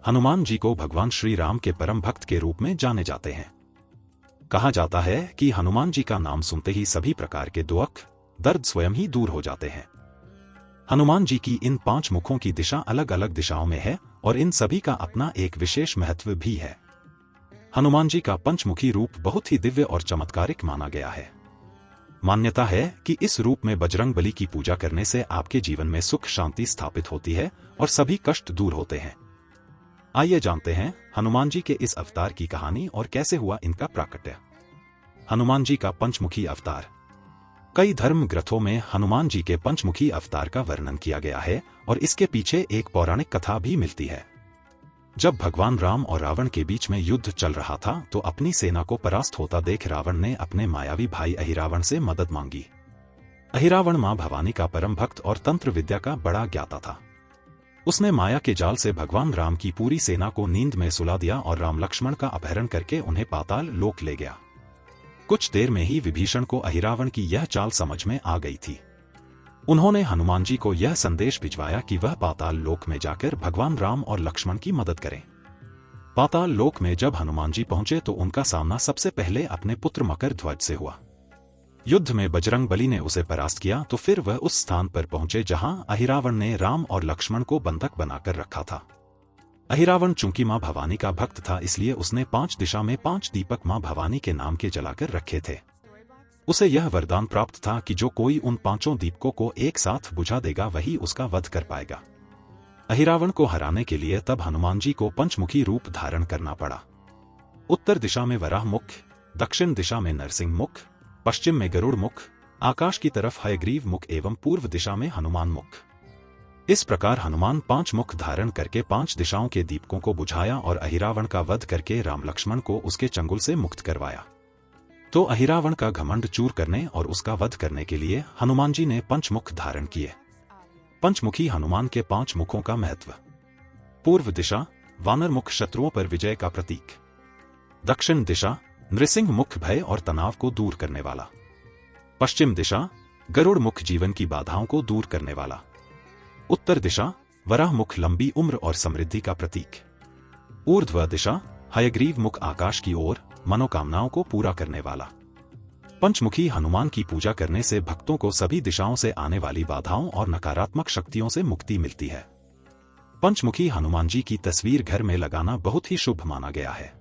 हनुमान जी को भगवान श्री राम के परम भक्त के रूप में जाने जाते हैं। कहा जाता है कि हनुमान जी का नाम सुनते ही सभी प्रकार के दुख, दर्द स्वयं ही दूर हो जाते हैं। हनुमान जी की इन 5 मुखों की दिशा अलग अलग दिशाओं में है और इन सभी का अपना एक विशेष महत्व भी है। हनुमान जी का पंचमुखी रूप बहुत ही दिव्य और चमत्कारिक माना गया है। मान्यता है कि इस रूप में बजरंग बली की पूजा करने से आपके जीवन में सुख शांति स्थापित होती है और सभी कष्ट दूर होते हैं। आइए जानते हैं हनुमान जी के इस अवतार की कहानी और कैसे हुआ इनका प्राकट्य। हनुमान जी का पंचमुखी अवतार। कई धर्म ग्रंथों में हनुमान जी के पंचमुखी अवतार का वर्णन किया गया है और इसके पीछे एक पौराणिक कथा भी मिलती है। जब भगवान राम और रावण के बीच में युद्ध चल रहा था तो अपनी सेना को परास्त होता देख रावण ने अपने मायावी भाई अहिरावण से मदद मांगी। अहिरावण मां भवानी का परम भक्त और तंत्र विद्या का बड़ा ज्ञाता था। उसने माया के जाल से भगवान राम की पूरी सेना को नींद में सुला दिया और राम लक्ष्मण का अपहरण करके उन्हें पाताल लोक ले गया। कुछ देर में ही विभीषण को अहिरावण की यह चाल समझ में आ गई थी। उन्होंने हनुमान जी को यह संदेश भिजवाया कि वह पाताल लोक में जाकर भगवान राम और लक्ष्मण की मदद करें। पाताल लोक में जब हनुमान जी पहुंचे तो उनका सामना सबसे पहले अपने पुत्र मकर ध्वज से हुआ। युद्ध में बजरंग बली ने उसे परास्त किया तो फिर वह उस स्थान पर पहुंचे जहां अहिरावण ने राम और लक्ष्मण को बंधक बनाकर रखा था। अहिरावण चूंकि मां भवानी का भक्त था इसलिए उसने 5 दिशा में 5 दीपक मां भवानी के नाम के जलाकर रखे थे। उसे यह वरदान प्राप्त था कि जो कोई उन 5 दीपकों को एक साथ बुझा देगा वही उसका वध कर पाएगा। अहिरावण को हराने के लिए तब हनुमान जी को पंचमुखी रूप धारण करना पड़ा। उत्तर दिशा में वराह मुख, दक्षिण दिशा में नरसिंह मुख, पश्चिम में गरुड़ मुख, आकाश की तरफ हयग्रीव मुख एवं पूर्व दिशा में हनुमान मुख। इस प्रकार हनुमान 5 मुख धारण करके 5 दिशाओं के दीपकों को बुझाया और अहिरावण का वध करके राम लक्ष्मण को उसके चंगुल से मुक्त करवाया। तो अहिरावण का घमंड चूर करने और उसका वध करने के लिए हनुमान जी ने पंचमुख धारण किए। पंचमुखी हनुमान के 5 मुखों का महत्व। पूर्व दिशा वानर मुख शत्रुओं पर विजय का प्रतीक। दक्षिण दिशा नृसिंह मुख भय और तनाव को दूर करने वाला। पश्चिम दिशा गरुड़ मुख जीवन की बाधाओं को दूर करने वाला। उत्तर दिशा वराह मुख लंबी उम्र और समृद्धि का प्रतीक। ऊर्ध्व दिशा हयग्रीव मुख आकाश की ओर मनोकामनाओं को पूरा करने वाला। पंचमुखी हनुमान की पूजा करने से भक्तों को सभी दिशाओं से आने वाली बाधाओं और नकारात्मक शक्तियों से मुक्ति मिलती है। पंचमुखी हनुमान जी की तस्वीर घर में लगाना बहुत ही शुभ माना गया है।